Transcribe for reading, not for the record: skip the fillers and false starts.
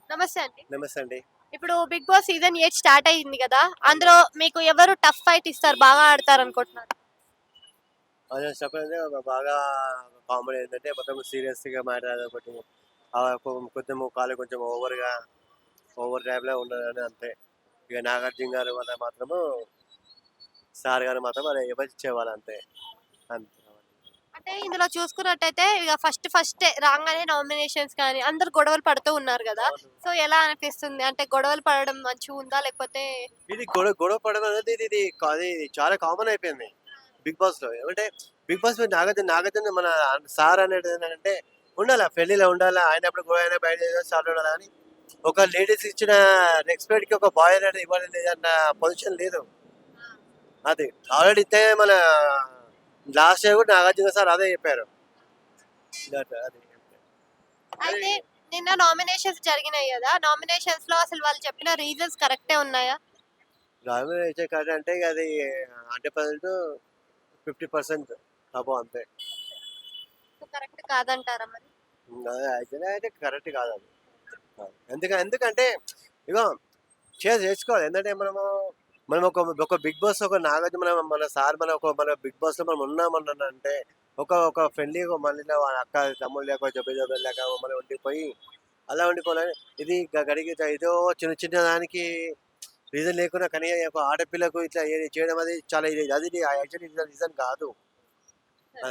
నమస్తే అండి. నమస్తే అండి. ఇప్పుడు 'బిగ్ బాస్' సీజన్ 8 స్టార్ట్ అయింది గదా! అందులో మీకు ఎవరు టఫ్ ఫైట్ ఇస్తారు? బాగా ఆడతారనుకుంటున్నారు? అది చెప్పాలంటే బాగా కామెడీ ఏంటంటే మొత్తం సీరియస్‌గా మాట్లాడేదొకటి. కొంచెం కాలు కొంచెం ఓవర్ ర్యాప్‌లా ఉన్నదని అంతే. ఇక 'నాగార్జున' గారు వల్ల మాత్రము సార్ గారు మాత్రం అది ఇవ్వచ్చేవాళ్ళు అంతే. అంతే. అంటే ఇందులో చూసుకున్నట్టయితే ఇగ ఫస్టే రాంగానే నామినేషన్స్ కానీ అందరూ గొడవలు పడుతూ ఉన్నారు గదా! అవును. సో, ఎలా అనిపిస్తుంది? అంటే గొడవలు పడడం మంచిగుందా? లేకపోతే ఇది గొడవ పడడం అనేది ఇది చాలా కామన్ అయిపోయింది 'బిగ్ బాస్‌లో'. ఏమంటే 'బిగ్ బాస్' మీద నాగార్జున మన సార్ అనేది ఏంటంటే ఉండాలా ఫ్రెండ్లీగా ఉండాలా. ఆయనప్పుడు గొడవ అయినా బయట సార్లు ఉండాలా అని ఒక లేడీస్ ఇచ్చిన రెస్పెక్ట్‌కి ఒక బాయ్ అనేది ఇవ్వాలి లేదన్న పొజిషన్ లేదు. అది. ఆల్రెడీ మన లాస్ట్ ఇయర్ కూడా నాగార్జున సార్ అదే చెప్పారు. అది. కానీ అయితే నిన్న నామినేషన్స్ జరిగినాయి గదా! నామినేషన్స్‌లో అసలు వాళ్ళు చెప్పిన రీజన్స్ కరెక్టే ఉన్నాయా? నామినేషన్ కార్డ్ అంటే ఇక అది 100% 50% అబోవ్ అంతే. సో, కరెక్ట్ కాదంటారా మరి? అది యాక్చువల్‌గా అయితే కరెక్ట్ కాదది. ఎందుకంటే ఇగో చేసుకోవాలి. ఏందంటే మనం ఒక బిగ్ బాస్ ఒక నాగార్జున మన సార్ మన బిగ్ బాస్‌లో మనం ఉన్నామన్నానంటే ఒక ఒక ఫ్రెండ్లీగా మళ్ళీ అక్క తమ్ముడు లేక జబ్బు లేక మనం ఉండిపోయి అలా ఉండిపోవాలని ఇది గడికి ఏదో చిన్న దానికి రీజన్ లేకుండా కనీసం ఒక ఆడపిల్లకు ఇట్లా చేయడం అది చాలా ఇది అది యాక్చువల్లీ రీజన్ కాదు. ఆ!